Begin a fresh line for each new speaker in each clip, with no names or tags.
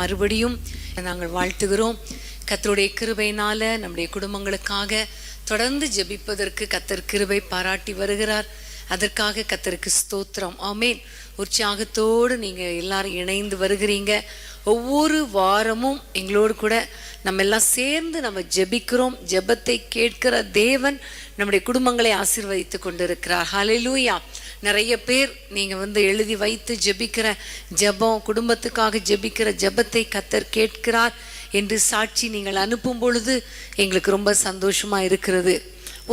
மறுபடியும் நாங்கள் வாழ்த்துகிறோம். கர்த்தருடைய கிருபையினால நம்முடைய குடும்பங்களுக்காக தொடர்ந்து ஜெபிப்பதற்கு கர்த்தர் கிருபை பாராட்டி வருகிறார். அதற்காக கர்த்தருக்கு ஸ்தோத்திரம். ஆமேன். உற்சாகத்தோடு நீங்கள் எல்லாரும் இணைந்து வருகிறீங்க. ஒவ்வொரு வாரமும் எங்களோடு கூட நம்ம எல்லாம் சேர்ந்து நம்ம ஜெபிக்கிறோம். ஜெபத்தை கேட்கிற தேவன் நம்முடைய குடும்பங்களை ஆசீர்வதித்து கொண்டிருக்கிறார். ஹல்லேலூயா. நிறைய பேர் நீங்கள் எழுதி வைத்து ஜெபிக்கிற ஜெபம், குடும்பத்துக்காக ஜெபிக்கிற ஜெபத்தை கர்த்தர் கேட்கிறார் என்று சாட்சி நீங்கள் அனுப்பும் பொழுது எங்களுக்கு ரொம்ப சந்தோஷமாக இருக்கிறது.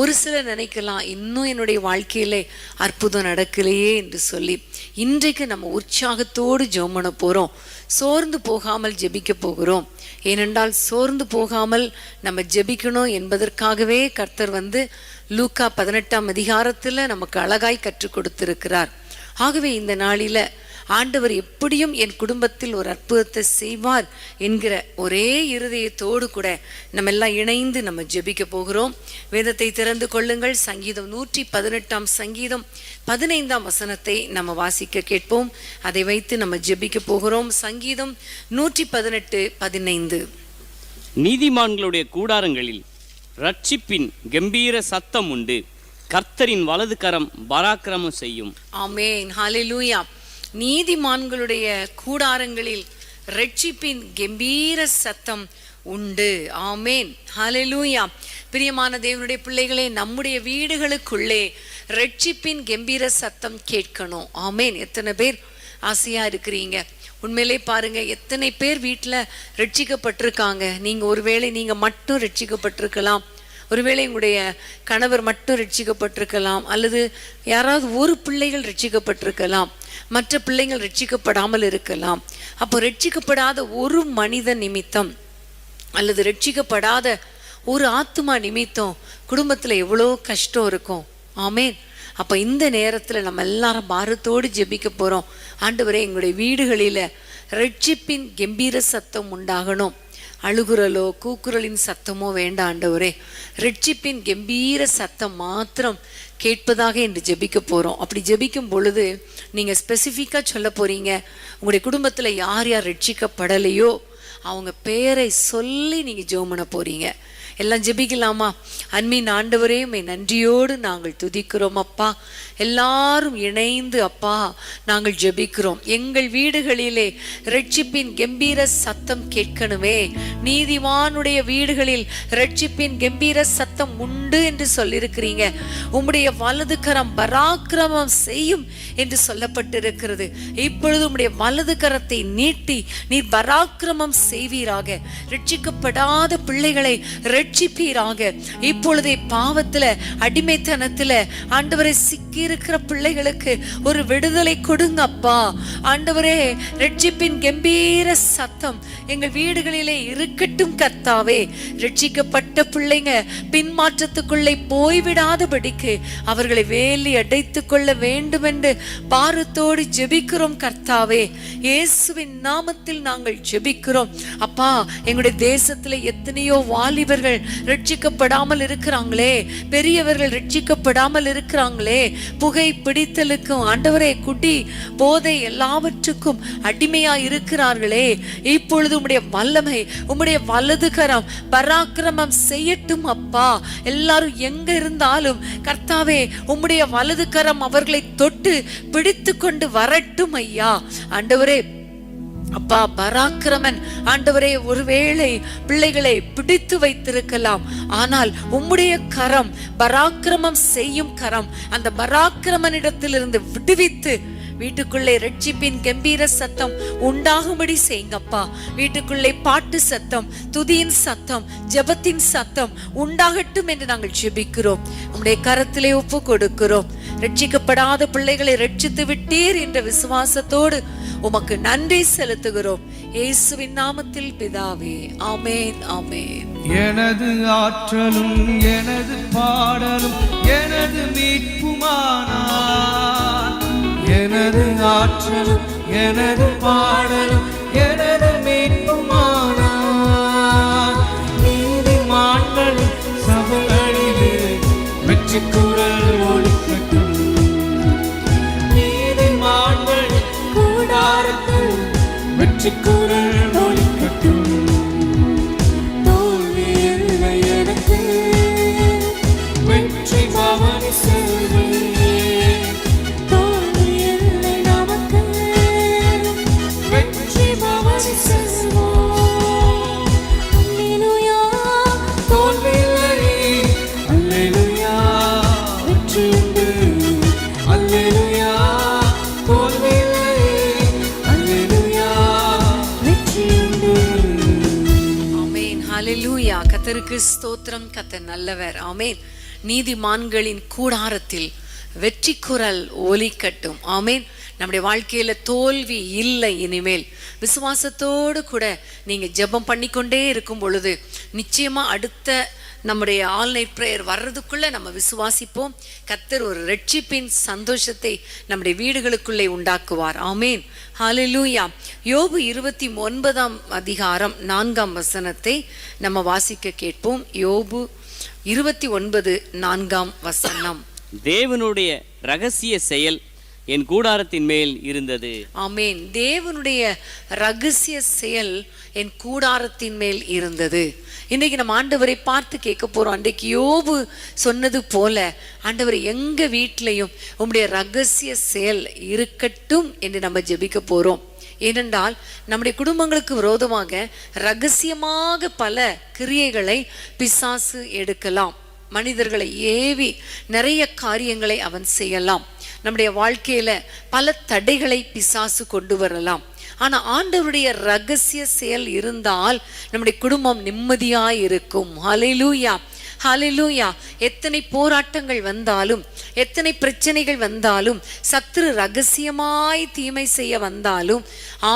ஒரு சிலர் நினைக்கலாம், இன்னும் என்னுடைய வாழ்க்கையிலே அற்புதம் நடக்கலையே என்று சொல்லி. இன்றைக்கு நம்ம உற்சாகத்தோடு ஜெபம் பண்ண போகிறோம். சோர்ந்து போகாமல் ஜெபிக்க போகிறோம். ஏனென்றால் சோர்ந்து போகாமல் நம்ம ஜெபிக்கணும் என்பதற்காகவே கர்த்தர் லூக்கா 18ஆம் அதிகாரத்தில் நமக்கு அழகாய் கற்றுக் கொடுத்திருக்கிறார். ஆகவே இந்த நாளில் ஆண்டவர் எப்படியும் என் குடும்பத்தில் ஒரு அற்புதத்தை செய்வார் என்கிற ஒரே இருதயத்தோடு கூட நம்ம எல்லாம் இணைந்து நம்ம ஜெபிக்க போகிறோம். வேதத்தை திறந்து கொள்ளுங்கள். சங்கீதம் 118ஆம் சங்கீதம் 15ஆம் வசனத்தை நம்ம வாசிக்க கேட்போம். அதை வைத்து நம்ம ஜெபிக்க போகிறோம். சங்கீதம் 118:15.
நீதிமான்களுடைய கூடாரங்களில் ரட்சிப்பின் கம்பீர சத்தம் உண்டு, கர்த்தரின் வலது கரம் பராக்கிரமம் செய்யும்.
ஆமென். ஹல்லேலூயா. நீதிமான்களுடைய கூடாரங்களில் ரட்சிப்பின் கம்பீர சத்தம் உண்டு. ஆமேன். ஹல்லேலூயா. பிரியமான தேவனுடைய பிள்ளைகளே, நம்முடைய வீடுகளுக்குள்ளே ரட்சிப்பின் கம்பீர சத்தம் கேட்கணும். ஆமேன். எத்தனை பேர் ஆசையா இருக்கிறீங்க? உண்மையிலே பாருங்க, எத்தனை பேர் வீட்டில் ரட்சிக்கப்பட்டிருக்காங்க. ஒருவேளை நீங்க மட்டும் ரட்சிக்கப்பட்டிருக்கலாம், ஒருவேளை உங்களுடைய கணவர் மட்டும் ரட்சிக்கப்பட்டிருக்கலாம், அல்லது யாராவது ஒரு பிள்ளைகள் ரட்சிக்கப்பட்டிருக்கலாம், மற்ற பிள்ளைகள் ரட்சிக்கப்படாமல் இருக்கலாம். அப்போ ரட்சிக்கப்படாத ஒரு மனித நிமித்தம் அல்லது ரட்சிக்கப்படாத ஒரு ஆத்துமா நிமித்தம் குடும்பத்தில் எவ்வளோ கஷ்டம் இருக்கும். ஆமேன். அப்போ இந்த நேரத்தில் நம்ம எல்லாரும் பாரத்தோடு ஜெபிக்க போகிறோம். ஆண்டவரே, எங்களுடைய வீடுகளில் ரட்சிப்பின் கம்பீர சத்தம் உண்டாகணும். அழுகுறலோ கூக்குரலின் சத்தமோ வேண்டாம் ஆண்டவரே. ரட்சிப்பின் கம்பீர சத்தம் மாத்திரம் கேட்பதாக என்று ஜெபிக்க போகிறோம். அப்படி ஜெபிக்கும் பொழுது நீங்கள் ஸ்பெசிஃபிக்காக சொல்ல போகிறீங்க, உங்களுடைய குடும்பத்தில் யார் யார் ரட்சிக்கப்படலையோ அவங்க பேரை சொல்லி நீங்கள் ஜெபம் பண்ண போகிறீங்க. எல்லாம் ஜெபிக்கலாமா? அன்பின் ஆண்டவரே, உம்மை நன்றியோடு நாங்கள் துதிக்கிறோம் அப்பா. எல்லாரும் இணைந்து அப்பா நாங்கள் ஜெபிக்கிறோம். எங்கள் வீடுகளிலே ரட்சிப்பின் கம்பீர சத்தம் கேட்கணுமே. நீதிமானுடைய வீடுகளில் ரட்சிப்பின் கம்பீர சத்தம் உண்டு என்று சொல்லியிருக்கிறீங்க. உம்முடைய வலது கரம் பராக்கிரமம் செய்யும் என்று சொல்லப்பட்டிருக்கிறது. இப்பொழுது உம்முடைய வலது கரத்தை நீட்டி நீர் பராக்கிரமம் செய்வீராக. ரட்சிக்கப்படாத பிள்ளைகளை ரட்சிப்பீராக. இப்பொழுதே பாவத்துல அடிமைத்தனத்துல ஆண்டவரை சிக்கி இருக்கிற பிள்ளைகளுக்கு ஒரு விடுதலை கொடுங்க அப்பா. ஆண்டவரே, ரட்சிப்பின் கம்பீர சத்தம் எங்கள் வீடுகளிலே இருக்கட்டும் கர்த்தாவே. ரட்சிக்கப்பட்ட பிள்ளைங்க பின்மாற்றத்துக்குள்ளே போய்விடாதபடிக்கு அவர்களை வேலி அடைத்துக் கொள்ள வேண்டும் என்று பாரத்தோடு ஜெபிக்கிறோம் கர்த்தாவே. இயேசுவின் நாமத்தில் நாங்கள் ஜெபிக்கிறோம் அப்பா. எங்களுடைய தேசத்துல எத்தனையோ வாலிபர்கள் ரட்சிக்கப்படாமல் இருக்கிறாங்களே, பெரியவர்கள் ரட்சிக்கப்படாமல் இருக்கிறாங்களே. புகை பிடித்தலுக்கும் ஆண்டவரே குடி போதை எல்லாவற்றுக்கும் அடிமையா இருக்கிறார்களே. இப்பொழுது உம்முடைய வல்லமை, உம்முடைய வலது கரம் பராக்கிரமம் செய்யட்டும் அப்பா. எல்லாரும் எங்க இருந்தாலும் கர்த்தாவே, உம்முடைய வலது கரம் அவர்களை தொட்டு பிடித்து கொண்டு வரட்டும் ஐயா. ஆண்டவரே அப்பா, பராக்கிரமன் ஆண்டவரே ஒருவேளை பிள்ளைகளை பிடித்து வைத்திருக்கலாம், ஆனால் உம்முடைய கரம் பராக்கிரமம் செய்யும் கரம் அந்த பராக்கிரமனிடத்திலிருந்து விடுவித்து வீட்டுக்குள்ளே ரட்சிப்பின் கம்பீர சத்தம் உண்டாகும்படி செய்யுங்கப்பா. வீட்டுக்குள்ளே பாட்டு சத்தம், துதியின் சத்தம், ஜெபத்தின் சத்தம் உண்டாகட்டும் என்று நாங்கள் ஜெபிக்கிறோம். உம்முடைய கரத்திலே ஒப்பு கொடுக்கிறோம். ரட்சிக்கப்படாத பிள்ளைகளை ரட்சித்து விட்டீர் என்ற விசுவாசத்தோடு உமக்கு நன்றி செலுத்துகிறோம். இயேசுவின் நாமத்தில் பிதாவே, ஆமென், ஆமென்.
எனது ஆற்றலும் எனது பாடலும் எனது மீட்புமானார். எனது ஆற்றலும் எனது பாடலும் எனது மீட்புமானார். நீதிமான்களின் சபைகளிலே வெற்றி குரல் ஒலிக்கட்டும். நீதிமான்களின் கூடாரத்தில் வெற்றி குரல் ஒலி
கர்த்தருக்கு ஸ்தோத்திரம். கர்த்தர் நல்லவர். ஆமேன். நீதிமான்களின் கூடாரத்தில் வெற்றி குரல் ஒலிக்கட்டும். ஆமேன். நம்முடைய வாழ்க்கையில தோல்வி இல்லை. இனிமேல் விசுவாசத்தோடு கூட நீங்க ஜெபம் பண்ணிக்கொண்டே இருக்கும் பொழுது நிச்சயமா அடுத்த நம்முடைய ஆல் நைட் பிரேயர் வர்றதுக்குள்ள நம்ம விசுவாசிப்போம். கர்த்தர் ஒரு ரட்சிப்பின் சந்தோஷத்தை நம்முடைய வீடுகளுக்குள்ளே உண்டாக்குவார். ஆமேன். ஹல்லேலூயா. யோபு 29 அதிகாரம் 4 வசனத்தை நம்ம வாசிக்க கேட்போம். யோபு 29 4
தேவனுடைய ரகசிய செயல் என் கூடாரத்தின் மேல் இருந்தது.
ஆமேன். தேவனுடைய ரகசிய செயல் என் கூடாரத்தின் மேல் இருந்தது. இன்னைக்கு நம்ம ஆண்டவரை பார்த்து கேட்க போறோம். அன்றைக்கு யோபு சொன்னது போல, ஆண்டவர் எங்க வீட்டிலையும் உம்முடைய ரகசிய செயல் இருக்கட்டும் என்று நம்ம ஜெபிக்க போறோம். ஏனென்றால் நம்முடைய குடும்பங்களுக்கு விரோதமாக ரகசியமாக பல கிரியைகளை பிசாசு எடுக்கலாம். மனிதர்களை ஏவி நிறைய காரியங்களை அவன் செய்யலாம். நம்முடைய வாழ்க்கையில பல தடைகளை பிசாசு கொண்டு வரலாம். ஆனா ஆண்டவருடைய ரகசிய செயல் இருந்தால் நம்முடைய குடும்பம் நிம்மதியாய் இருக்கும். ஹல்லேலூயா, ஹல்லேலூயா. எத்தனை போராட்டங்கள் வந்தாலும், எத்தனை பிரச்சனைகள் வந்தாலும், சத்துரு ரகசியமாய் தீமை செய்ய வந்தாலும்,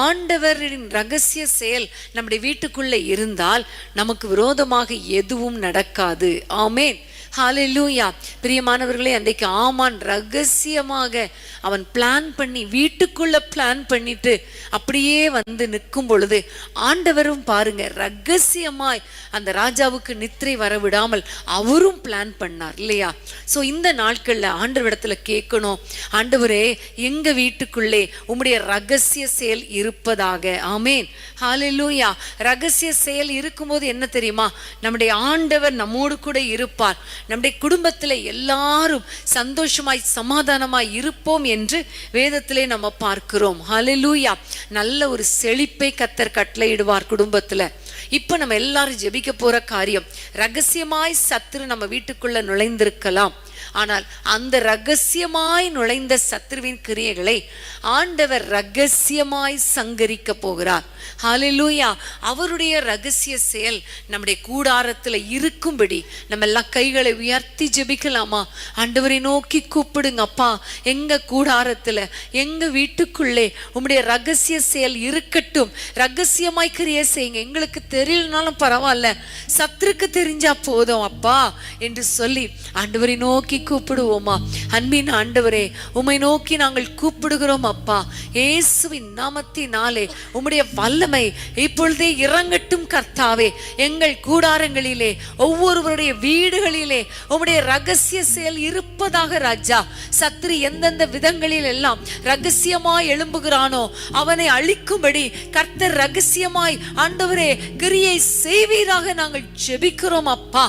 ஆண்டவரின் ரகசிய செயல் நம்முடைய வீட்டுக்குள்ள இருந்தால் நமக்கு விரோதமாக எதுவும் நடக்காது. ஆமேன். ஹல்லேலூயா. பிரியமானவர்களே, அன்றைக்கு ஆமான் ரகசியமாக அவன் பிளான் பண்ணி வீட்டுக்குள்ள பிளான் பண்ணிட்டு அப்படியே வந்து நிற்கும் பொழுது ஆண்டவரும் பாருங்க ரகசியமாய் அந்த ராஜாவுக்கு நித்திரை வரவிடாமல் அவரும் பிளான் பண்ணார் இல்லையா? ஸோ இந்த நாட்கள்ல ஆண்டவரிடத்துல கேட்கணும், ஆண்டவரே எங்க வீட்டுக்குள்ளே உம்முடைய ரகசிய செயல் இருப்பதாக. ஆமேன். ஹல்லேலூயா. ரகசிய செயல் இருக்கும்போது என்ன தெரியுமா? நம்முடைய ஆண்டவர் நம்மோடு கூட இருப்பார். நம்முடைய குடும்பத்துல எல்லாரும் சந்தோஷமாய் சமாதானமாய் இருப்போம் என்று வேதத்திலே நம்ம பார்க்கிறோம். ஹல்லேலூயா. நல்ல ஒரு செழிப்பை கர்த்தர் கட்டளையிடுவார் குடும்பத்துல. இப்ப நம்ம எல்லாரும் ஜெபிக்க போற காரியம், ரகசியமாய் சத்துரு நம்ம வீட்டுக்குள்ள நுழைந்திருக்கலாம். ஆனால் அந்த ரகசியமாய் நுழைந்த சத்துருவின் கிரியைகளை ஆண்டவர் ரகசியமாய் சங்கரிக்க போகிறார். ஹல்லேலூயா. அவருடைய ரகசிய செயல் நம்முடைய கூடாரத்துல இருக்கும்படி நம்ம எல்லாம் கைகளை உயர்த்தி ஜெபிக்கலாமா? ஆண்டவரை நோக்கி கூப்பிடுங்க. அப்பா, எங்க கூடாரத்துல எங்க வீட்டுக்குள்ளே உம்முடைய ரகசிய செயல் இருக்கட்டும். ரகசியமாய் கிரியை செய்யுங்க. எங்களுக்கு தெரியலனாலும் பரவாயில்ல, சத்துருக்கு தெரிஞ்சா போதும் அப்பா என்று சொல்லி ஆண்டவரை நோக்கி கூப்பிடுவோமா? அன்பின் ஆண்டவரே, உம்மை நோக்கி நாங்கள் கூப்பிடுகிறோம் அப்பா. இயேசுவின் நாமத்தினாலே உம்முடைய வல்லமை இப்பொழுதே இறங்கட்டும் கர்த்தாவே. எங்கள் கூடாரங்களிலே ஒவ்வொருவருடைய வீடுகளிலே உம்முடைய ரகசிய செயல் இருப்பதாக ராஜா. சத்துரு எந்தெந்த விதங்களில் எல்லாம் ரகசியமாய் எழும்புகிறானோ அவனை அழிக்கும்படி கர்த்தர் ரகசியமாய் ஆண்டவரே கிரியை செய்வீராக நாங்கள் ஜெபிக்கிறோம் அப்பா.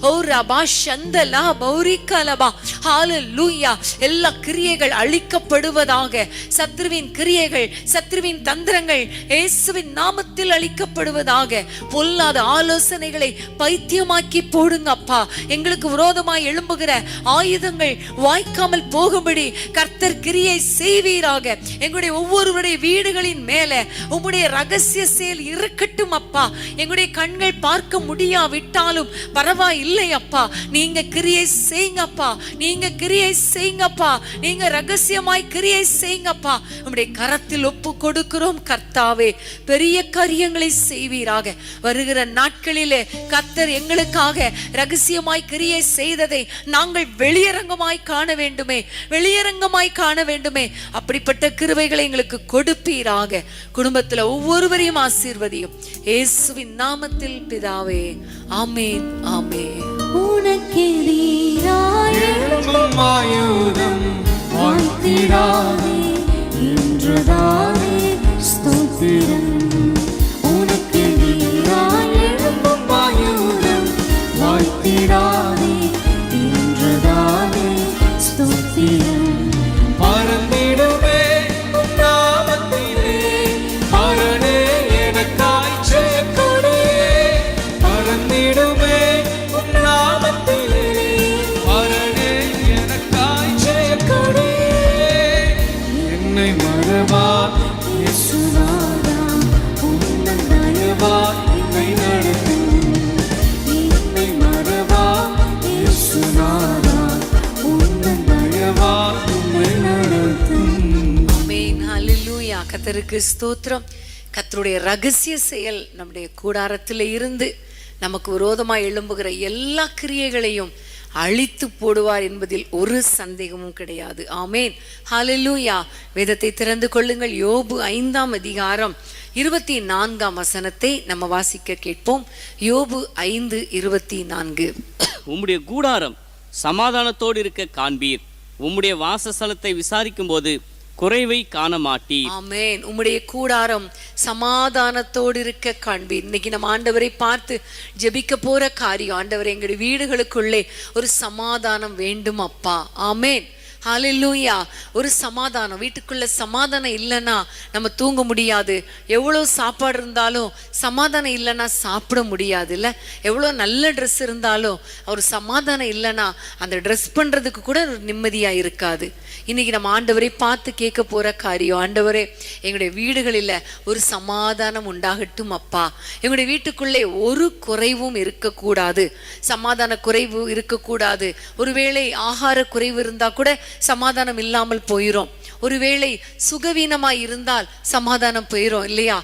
ஓ ரபா சந்தலா பௌரிகலபா. ஹல்லேலூயா. எல்லா கிரியைகள் அழிக்கப்படுவதாக. சத்ருவின் கிரியைகள், சத்ருவின் தந்திரங்கள் இயேசுவின் நாமத்தில் அழிக்கப்படுவதாக. பொல்லாத ஆலோசனைகளை பைத்தியமாக்கி போடுங்க அப்பா. எங்களுக்கு விரோதமாய் எழும்புகிற ஆயுதங்கள் வாய்க்காமல் போகும்படி கர்த்தர் கிரியை செய்வீராக. எங்களுடைய ஒவ்வொருவருடைய வீடுகளின் மேல உம்முடைய ரகசிய செயல் இருக்கட்டும் அப்பா. எங்களுடைய கண்கள் பார்க்க முடியாவிட்டாலும் பரவாயில்லை அப்பா. நீங்க கிரியை செய்யுங்கப்பா. நீங்க கிரியை செய்யுங்கப்பா. நீங்க ரகசியமாய் கிரியை செய்யுங்கப்பா. உம்முடைய கரத்தில் ஒப்பு கொடுக்கிறோம் கர்த்தாவே. பெரிய காரியங்களை செய்வீராக. வருகிற நாட்களிலே கர்த்தர் எங்களுக்காக ரகசியமாய் கிரியை செய்ததை நாங்கள் வெளியரங்கமாய் காண வேண்டுமே, வெளியரங்கமாய் காண வேண்டுமே. அப்படிப்பட்ட கிருபைகளை எங்களுக்கு கொடுப்பீராக. குடும்பத்துல ஒவ்வொருவரையும் ஆசீர்வதியும் இயேசுவின் நாமத்தில் பிதாவே. ஆமேன், ஆமேன்.
எழும்பும் ஆயுதம் வாழ்த்திடாதே என்றுதானே ஸ்தோத்திரம். உனக்கு எதிராய் எழும்பும் ஆயுதம் வாழ்த்திடாதே என்றுதானே ஸ்தோத்திரம். பறந்திடுமே உம் நாமத்திலே, பரணே எனக்காய் ஜெயக்கொடே. பறந்திடுமே உம் நாமத்திலே, பரணே எனக்காய் ஜெயக்கொடே. என்னை மறவா இயேசுநாதா, உந்தன் தயவா என்னை நடத்தும். என்னை
கர்த்தருக்கு ஸ்தோத்திரம். கர்த்தருடைய ரகசிய செயல் நம்முடைய கூடாரத்தில் இருந்து நமக்கு விரோதமாய் எழும்புகிற எல்லா கிரியைகளையும் அழித்து போடுவார் என்பதில் ஒரு சந்தேகமும் கிடையாது. ஆமேன், ஹல்லேலூயா. வேதத்தை திறந்து கொள்ளுங்கள். யோபு 5ஆம் அதிகாரம் 24ஆம் வசனத்தை நம்ம வாசிக்க கேட்போம். யோபு 5:24.
உம்முடைய கூடாரம் சமாதானத்தோடு இருக்க காண்பீர், உம்முடைய வாசஸ்தலத்தை விசாரிக்கும் போது குறைவை காண மாட்டீர்.
ஆமென். உம்முடைய கூடாரம் சமாதானத்தோடு இருக்க காண்பீர். இன்னைக்கு நம்ம ஆண்டவரை பார்த்து ஜெபிக்க போற காரியம், ஆண்டவரே எங்களுடைய வீடுகளுக்குள்ளே ஒரு சமாதானம் வேண்டும் அப்பா. ஆமென், ஹல்லேலூயா. ஒரு சமாதானம், வீட்டுக்குள்ள சமாதானம் இல்லைன்னா நம்ம தூங்க முடியாது. எவ்வளோ சாப்பாடு இருந்தாலும் சமாதானம் இல்லைன்னா சாப்பிட முடியாது இல்லை. எவ்வளோ நல்ல ட்ரெஸ் இருந்தாலும் ஒரு சமாதானம் இல்லைன்னா அந்த ட்ரெஸ் பண்ணுறதுக்கு கூட ஒரு நிம்மதியாக இருக்காது. இன்னைக்கு நம்ம ஆண்டவரை பார்த்து கேட்க போகிற காரியம், ஆண்டவரே எங்களுடைய வீடுகளில் ஒரு சமாதானம் உண்டாகட்டும் அப்பா. எங்களுடைய வீட்டுக்குள்ளே ஒரு குறைவும் இருக்கக்கூடாது, சமாதான குறைவு இருக்கக்கூடாது. ஒருவேளை ஆகார குறைவு இருந்தால் கூட சமாதானம் இல்லாமல் போயிடும். ஒருவேளை சுகவீனமாய் இருந்தால் சமாதானம் போயிடும் இல்லையா.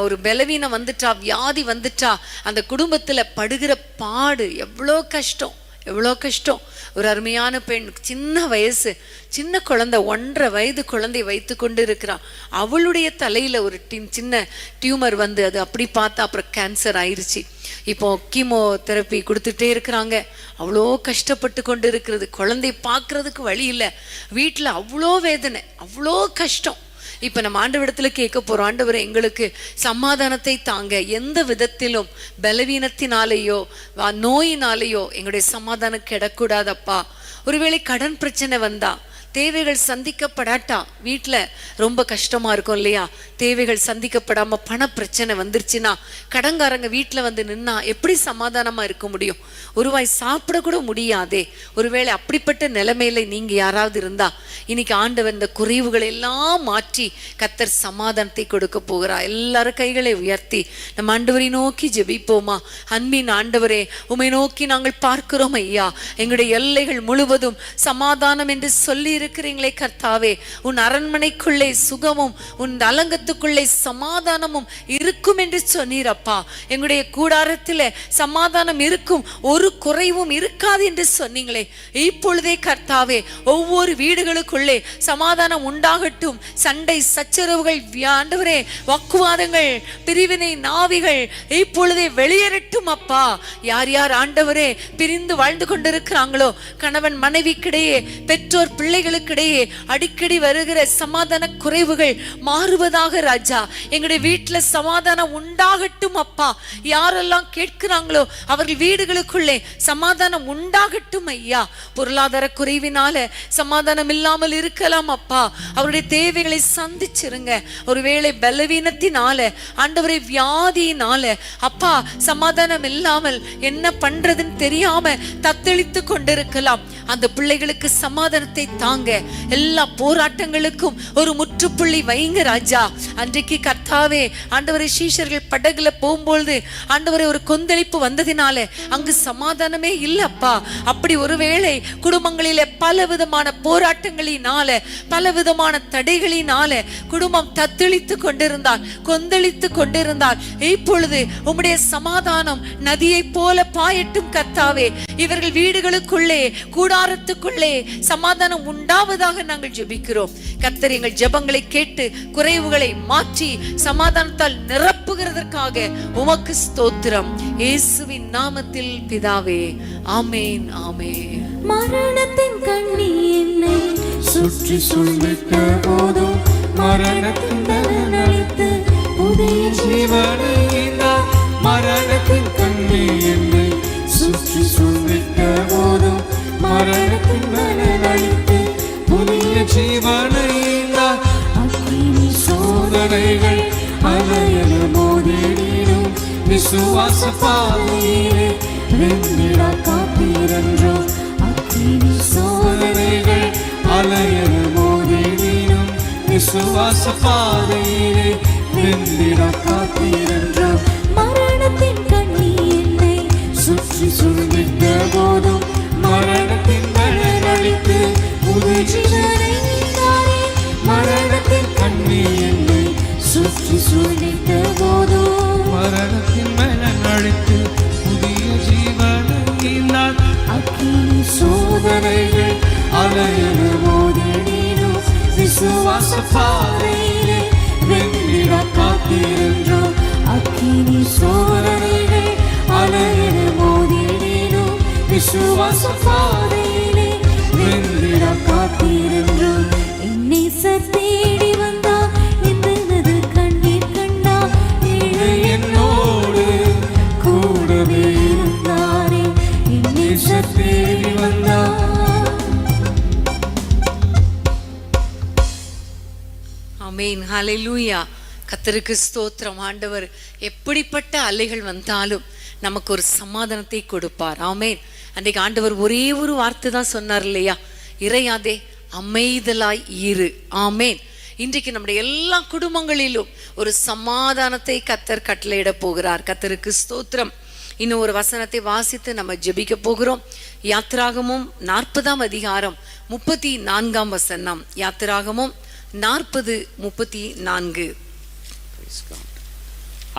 ஒரு பலவீனம் வந்துட்டா, வியாதி வந்துட்டா, அந்த குடும்பத்துல படுகிற பாடு எவ்வளோ கஷ்டம், எவ்வளோ கஷ்டம். ஒரு அருமையான பெண், சின்ன வயசு, சின்ன குழந்தை, 1.5 வயது குழந்தை வைத்து கொண்டு இருக்கிறான். அவளுடைய தலையில ஒரு சின்ன டியூமர் வந்து அது அப்படி பார்த்தா அப்புறம் கேன்சர் ஆயிடுச்சு. இப்போ கீமோ தெரப்பி கொடுத்துட்டே இருக்கிறாங்க. அவ்வளோ கஷ்டப்பட்டு கொண்டு இருக்கிறது. குழந்தை பார்க்கறதுக்கு வழி இல்லை. வீட்டில் அவ்வளோ வேதனை, அவ்வளோ கஷ்டம். இப்போ நம்ம ஆண்டவரிடத்துல கேட்க போறோம், ஆண்டவரே எங்களுக்கு சமாதானத்தை தாங்க. எந்த விதத்திலும் பலவீனத்தினாலேயோ நோயினாலேயோ எங்களுடைய சமாதானம் கெடக்கூடாதப்பா. ஒருவேளை கடன் பிரச்சனை வந்தா, தேவைகள் சந்திக்கப்படாட்டா வீட்டில் ரொம்ப கஷ்டமா இருக்கும் இல்லையா. தேவைகள் சந்திக்கப்படாம பண பிரச்சனை வந்துருச்சுன்னா, கடங்காரங்க வீட்டில் வந்து நின்னா எப்படி சமாதானமா இருக்க முடியும்? ஒருவாய் சாப்பிட கூட முடியாதே. ஒருவேளை அப்படிப்பட்ட நிலைமையில நீங்க யாராவது இருந்தா, இன்னைக்கு ஆண்டவர் இந்த குறைவுகளை எல்லாம் மாற்றி கர்த்தர் சமாதானத்தை கொடுக்க போகிறா. எல்லாரும் கைகளை உயர்த்தி நம்ம ஆண்டவரை நோக்கி ஜெபிப்போமா. அன்பின் ஆண்டவரே, உம்மை நோக்கி நாங்கள் பார்க்கிறோம் ஐயா. எங்களுடைய எல்லைகள் முழுவதும் சமாதானம் என்று சொல்லி இருக்கிறீங்களே கர்த்தாவே. உன் அரண்மனைக்குள்ளே சுகமும் உன் அலங்கத்துக்குள்ளே சமாதானமும் இருக்கும் என்று சொன்னீரப்பா. எங்களுடைய கூடாரத்தில் சமாதானம் இருக்கும், ஒரு குறைவும் இருக்காது என்று சொன்னீங்களே. இப்பொழுதே கர்த்தாவே, ஒவ்வொரு வீடுகளுக்குள்ளே சமாதானம் உண்டாகட்டும். சண்டை சச்சரவுகள், ஆண்டவரே வாக்குவாதங்கள், பிரிவினை நாவிகள் இப்பொழுதே வெளியேறட்டும் அப்பா. யார் யார் ஆண்டவரே பிரிந்து வாழ்ந்து கொண்டிருக்கிறாங்களோ, கணவன் மனைவிக்கிடையே, பெற்றோர் பிள்ளைகளுக்கிடையே அடிக்கடி வருகிற சமாதான குறைவுகள் மாறுவதாக ராஜா. எங்களுடைய வீட்டுல சமாதானம் உண்டாகட்டும் அப்பா. யாரெல்லாம் கேட்கிறாங்களோ அவர்கள் வீடுகளுக்குள்ளே சமாதானம் உண்டாகட்டும் ஐயா. பொருளாதார குறைவினால சமாதானம் இல்லாமல் இருக்கலாம் அப்பா. அவருடைய தேவைகளை சந்திச்சிருங்க. ஒருவேளை பலவீனத்தினால, ஆண்டவரை வியாதியினால அப்பா சமாதானம் இல்லாமல் என்ன பண்றதுன்னு தெரியாம தத்தளித்து கொண்டிருக்கலாம். அந்த பிள்ளைகளுக்கு சமாதானத்தை தாங்க. எல்லா போராட்டங்களுக்கும் ஒரு முற்றுப்புள்ளி வைங்க ராஜா. அன்றைக்கு கர்த்தாவே ஆண்டவரை சீஷர்கள் படகுல போகும்போது ஆண்டவரை ஒரு கொந்தளிப்பு வந்ததினால அங்கு சமாதானமே இல்லப்பா. அப்படி ஒருவேளை குடும்பங்களிலே பல விதமான போராட்டங்களினால, பல விதமான தடைகளினால குடும்பம் தத்தளித்து கொண்டிருந்தால், கொந்தளித்து கொண்டிருந்தால், இப்பொழுது உம்முடைய சமாதானம் நதியை போல பாயட்டும் கர்த்தாவே. இவர்கள் வீடுகளுக்குள்ளே, கூடாரத்துக்குள்ளே சமாதானம் உண்டாவதாக நாங்கள் ஜெபிக்கிறோம். கர்த்தர் எங்கள் ஜெபங்களை கேட்டு குறைவுகளை மாற்றி சமாதானத்தால் நிரப்புகிறதற்காக உமக்கு ஸ்தோத்திரம். இயேசுவின் நாமத்தில் பிதாவே, ஆமேன், ஆமேன்.
மரணத்தின் கண்ணி என்னை
சுற்றி சூழ்ந்திட்ட போதும், மரணத்தின் பலனளித்து புதிய ஜீவனை ஈந்தார். மரணத்தின் கண்ணி என்னை சுற்றி சூழ்ந்திட்ட போதும், மரணத்தின் பலனளித்து புதிய ஜீவனை ஈந்தார். அக்கினி சோதனைகள் அலையல மோதிடும், விசுவாச பாதையிலே வெண்ணிலா காப்பீரன்றோ. அக்கினி சோதனைகள் அலையல மோதிடும், விசுவாச பாதையிலே வெண்ணிலா காப்பீரன்றோ.
மரணத்தின் கண்ணி என்னை
சுற்றி சூழ்ந்திட்ட போதும், மரணத்தின் பலனளித்து புதிய ஜீவனை ஈந்தாரே. மரணத்தின் கண்ணி என்னை பாதையிலே வென்றிட காத்திருந்தோம். அக்கினி சோதனைகள் அலையிட மோதினோம். விசுவாச பாதையிலே வென்றிட காத்திருந்தோம்.
என்னை தேடி வந்தா எனது கண்ணீர் கண்டா
என்னோடு கூடவே இருந்தாரே. என்னை தேடி வந்தா.
ஆமென். ஹல்லேலூயா. கர்த்தருக்கு ஸ்தோத்திரம். ஆண்டவர் எப்படிப்பட்ட அலைகள் வந்தாலும் நமக்கு ஒரு சமாதானத்தை கொடுப்பார். ஆமென். அன்றைக்கு ஆண்டவர் ஒரே ஒரு வார்த்தை தான் சொன்னார் இல்லையா? இறையாதே, அமைதலாய் இரு. ஆமென். இன்றைக்கு நம்முடைய எல்லா குடும்பங்களிலும் ஒரு சமாதானத்தை கர்த்தர் கட்டளையிட போகிறார். கர்த்தருக்கு ஸ்தோத்திரம். இன்னும் ஒரு வசனத்தை வாசித்து நம்ம ஜெபிக்க போகிறோம். யாத்திராகமும் 40ஆம் அதிகாரம் 34ஆம் வசனம். யாத்திராகமும் 40:34.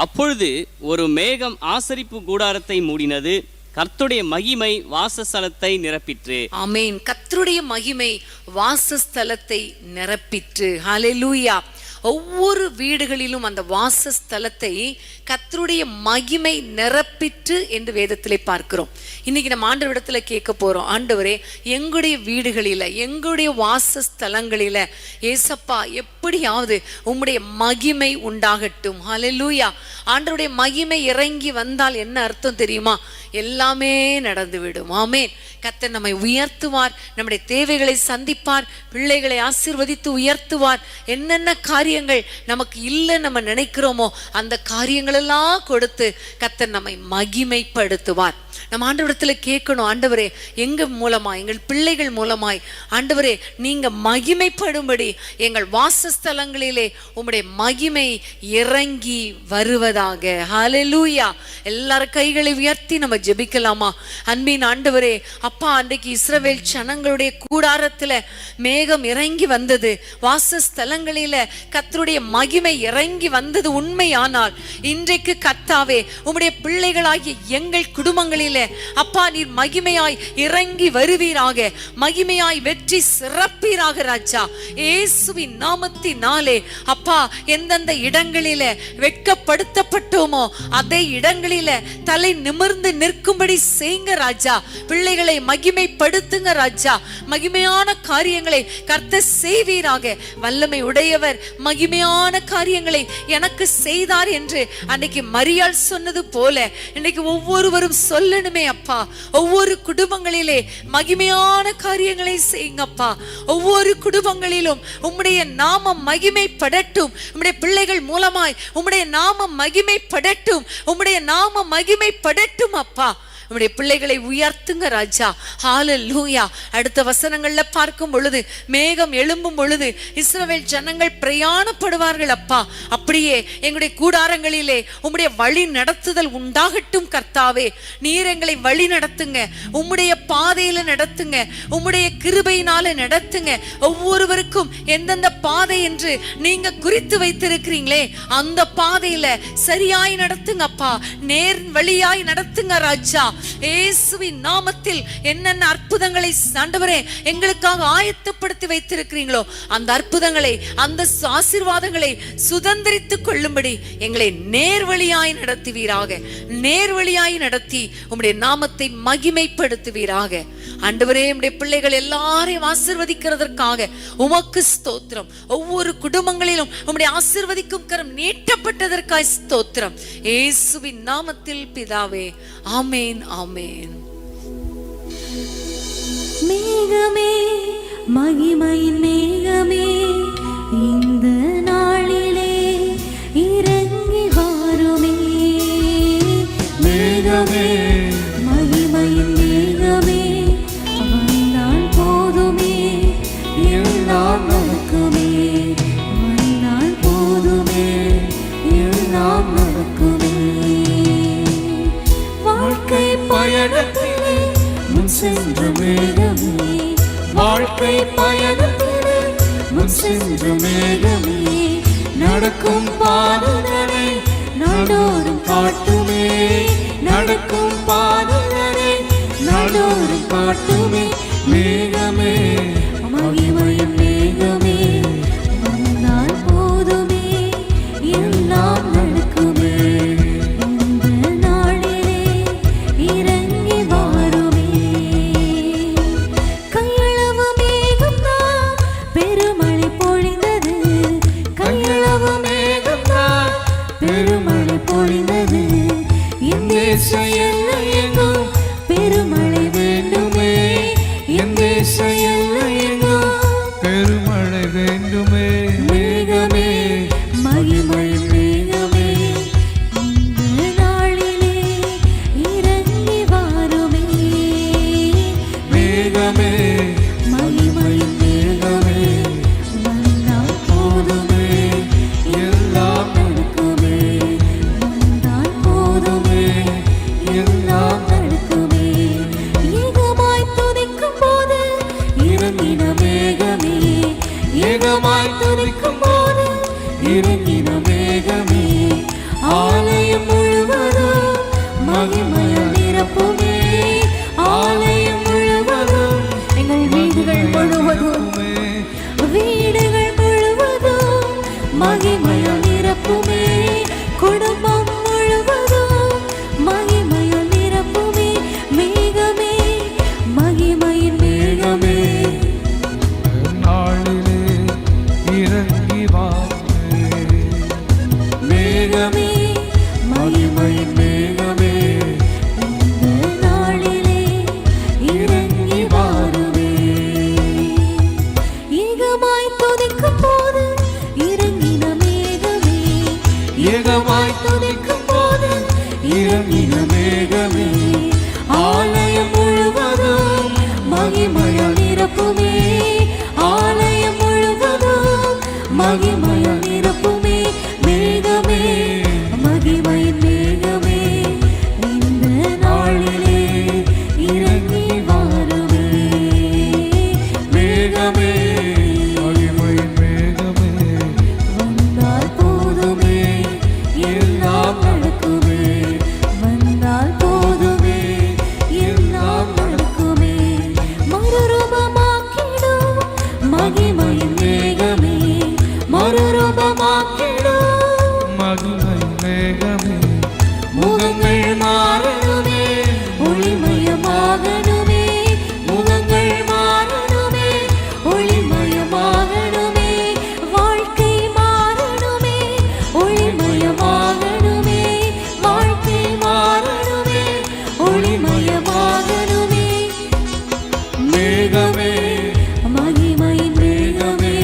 அப்பொழுது ஒரு மேகம் ஆசரிப்பு கூடாரத்தை மூடினது, கர்த்தருடைய மகிமை வாசஸ்தலத்தை நிரப்பிற்று.
ஆமென். கர்த்தருடைய மகிமை வாசஸ்தலத்தை நிரப்பிற்று. ஹல்லேலூயா. ஒவ்வொரு வீடுகளிலும் அந்த வாசஸ்தலத்தை கர்த்தருடைய மகிமை நிரப்பிற்று என்று வேதத்திலே பார்க்கிறோம். இன்னைக்கு நம்ம ஆண்டவரிடத்துல கேட்க போறோம், ஆண்டவரே எங்களுடைய வீடுகளில எங்களுடைய வாசஸ்தலங்களில ஏசப்பா எப்படியாவது உம்முடைய மகிமை உண்டாகட்டும். ஹல்லேலூயா. ஆண்டவருடைய மகிமை இறங்கி வந்தால் என்ன அர்த்தம் தெரியுமா? எல்லாமே நடந்துவிடும். ஆமென். கர்த்தர் நம்மை உயர்த்துவார், நம்முடைய தேவைகளை சந்திப்பார், பிள்ளைகளை ஆசீர்வதித்து உயர்த்துவார். என்னென்ன காரியங்கள் நமக்கு இல்லை நம்ம நினைக்கிறோமோ அந்த காரியங்களெல்லாம் கொடுத்து கர்த்தர் நம்மை மகிமைப்படுத்துவார். நம்ம ஆண்டவரிடத்துல கேட்கணும், ஆண்டவரே எங்க மூலமாய் எங்கள் பிள்ளைகள் மூலமாய் ஆண்டவரே நீங்க மகிமைப்படும்படி எங்கள் வாசஸ்தலங்களிலே உம்முடைய மகிமை இறங்கி வருவதாக. ஹல்லேலூயா. எல்லாரும் கைகளை உயர்த்தி நம்ம ஜெபிக்கலாமா? அன்பின் ஆண்டவரே, அப்பா அன்றைக்கு இஸ்ரவேல் ஜனங்களுடைய கூடாரத்துல மேகம் இறங்கி வந்தது, வாசஸ்தலங்களில கர்த்தருடைய மகிமை இறங்கி வந்தது உண்மையானால் இன்றைக்கு கர்த்தாவே உம்முடைய பிள்ளைகளாகிய எங்கள் குடும்பங்களில் அப்பா நீர் மகிமையாய் இறங்கி வருவீராக, மகிமையாய் வெற்றி சிறப்பீராக ராஜா. இயேசுவின் நாமத்தினாலே அப்பா எந்தெந்த இடங்களில வெட்கப்படுத்தப்பட்டோமோ அதே இடங்களில தலை நிமிர்ந்து நிற்கும்படி செய்யுங்க ராஜா. பிள்ளைகளை மகிமைப்படுத்துங்க ராஜா. மகிமையான காரியங்களை கர்த்தர் செய்வீராக. வல்லமை உடையவர் மகிமையான காரியங்களை எனக்கு செய்தார் என்று அன்னைக்கு மரியாள் சொன்னது போல இன்னைக்கு ஒவ்வொருவரும் சொல்லணுமே அப்பா. ஒவ்வொரு குடும்பங்களிலே மகிமையான காரியங்களை செய்யுங்கப்பா. ஒவ்வொரு குடும்பங்களிலும் உம்முடைய நாமம் மகிமைப்படட்டும். உம்முடைய பிள்ளைகள் மூலமாய் உம்முடைய நாமம் மகிமைப்படட்டும். உம்முடைய நாமம் மகிமைப்படட்டும் அப்பா. நம்முடைய பிள்ளைகளை உயர்த்துங்க ராஜா. ஹல்லேலூயா. அடுத்த வசனங்கள்ல பார்க்கும் பொழுது மேகம் எழும்பும் பொழுது இஸ்ரவேல் ஜனங்கள் பிரயாணப்படுவார்கள் அப்பா. அப்படியே எங்களுடைய கூடாரங்களிலே உம்முடைய வழி நடத்துதல் உண்டாகட்டும் கர்த்தாவே. நீர் எங்களை வழி நடத்துங்க, உம்முடைய பாதையில நடத்துங்க, உம்முடைய கிருபையினால நடத்துங்க. ஒவ்வொருவருக்கும் எந்தெந்த பாதை என்று நீங்க குறித்து வைத்திருக்கிறீங்களே அந்த பாதையில சரியாய் நடத்துங்க அப்பா. நேர் வழியாய் நடத்துங்க ராஜா. இயேசுவின் நாமத்தில் என்னென்ன அற்புதங்களை ஆண்டவரே எங்களுக்காக ஆயத்தப்படுத்தி வைத்திருக்கிறீங்களோ அந்த அற்புதங்களை அந்த ஆசீர்வாதங்களை சுதந்திரித்துக் கொள்ளும்படி எங்களை நேர்வழியாய் நடத்துவீராக. நேர்வழியாய் நடத்தி உம்முடைய நாமத்தை மகிமைப்படுத்துவீராக. ஆண்டவரே உம்முடைய பிள்ளைகள் எல்லாரையும் ஆசீர்வதிக்கிறதற்காக உமக்கு ஸ்தோத்திரம். ஒவ்வொரு குடும்பங்களிலும் உம்முடைய ஆசீர்வதிக்கும் கரம் நீட்டப்பட்டதற்காய் ஸ்தோத்திரம். இயேசுவின் நாமத்தில் பிதாவே. ஆமென். ஆமென்.
மேகமே மகிமையின் மேகமே இந்த நாளிலே இறங்கி வாருமே.
மேகமே
மகிமையின் மேகமே வந்தால் போதுமே,
எல்லாம் நமக்குமே.
வந்தால் போதுமே,
எல்லாம் நமக்குமே. வாழ்க்கை பயணத்திலே முன் சென்ற மேகமே. வாழ்க்கை பயணத்திலே முன் சென்ற மேகமே. நடக்கும் பாதைகளை நாடோறும் காட்டுமே. நடக்கும் பாதைகளை நாடோறும் காட்டுமே. மேகமே மகிமையின் மேகமே மேகமே
மகிமையின் மேகமே வந்தால் போதுமே
எல்லாம்
நடக்குமே வந்தால் போதுமே எல்லாம் நடக்குமே ஏகமாய் துதிக்கும் போது இறங்கின மேகமே
ஏகமாய் துதிக்கும் போது
இறங்கின மேகமே ஆலயம் முழுவதும் மகிமையால் நிரப்புமே ஆலயம் முழுவதும் எங்கள் வீடுகள் முழுவதும் வீடுகள் முழுவதும் மகிமையால் நிரப்புமே குடும்பம் முழுவதும் மகிமையால் நிரப்புமே மேகமே மகிமையின் மேகமே
நாளிலே இறங்கி வாருமே
மேகமே மகிமையின் மேகமே இந்த நாளிலே இறங்கி வாருமே ஏகமாய் துதிக்கும் போது இறங்கின மேகமே
ஏகமாய் துதிக்கும் போது இறங்கின மேகமே
ஆலயம் முழுவதும் மகிமையால் நிரப்புமே ஆலயம் முழுவதும் மகிமையால் நிரப்புமே மேகமே மகிமையின் மேகமே இந்த நாளிலே இறங்கி வாருமே
மேகமே மகிமையின் மேகமே
வந்தால் போதுமே எல்லாம் நடக்குமே வந்தால் போதுமே எல்லாம் நடக்குமே மறுரூபமாக்கிடும் மகிமையின் மேகமே மறுரூபமாக்கிடும்
மகிமையின் மேகமே
முகங்கள் மாறணுமே ஒளிமயமாகணுமே முகங்கள் மாறணுமே ஒளிமயமாகணுமே வாழ்க்கை மாறணுமே ஒளிமயமாகணுமே வாழ்க்கை மாறணுமே ஒளிமயமாகணுமே
மேகமே
மகிமையின் மேகமே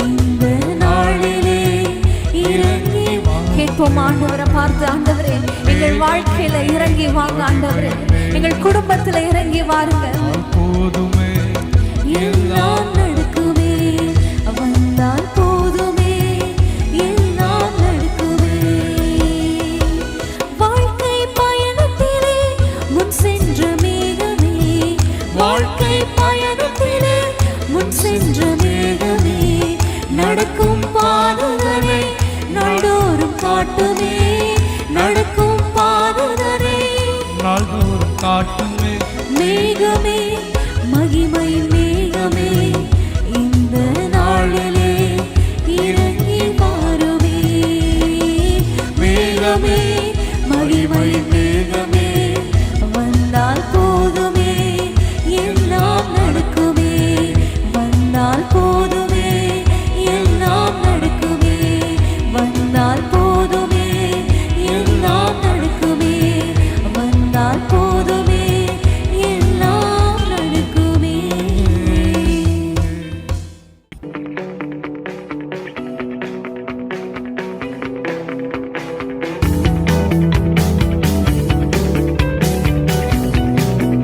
இந்த நாளிலே இறங்கி கேட்போம் ஆண்டவரை பார்த்து ஆண்டவரே எங்கள் வாழ்க்கையில இறங்கி வாங்க ஆண்டவரே எங்கள் குடும்பத்துல இறங்கி வாருங்க
போதுமே
எல்லாம் நடக்குமே வந்தால் போதுமே எல்லாம் நடக்குமே வாழ்க்கை பயணத்திலே முன் சென்ற மேகமே வாழ்க்கை பயணத்திலே முன் சென்ற மேகமே நடக்கும் பாதுகனை நாள்தோறும் காட்டுமே நடக்கும் பாதுகனை
நாள்தோறும் காட்டுமே
மேகமே மகிமையின் மேகமே இந்த நாளில்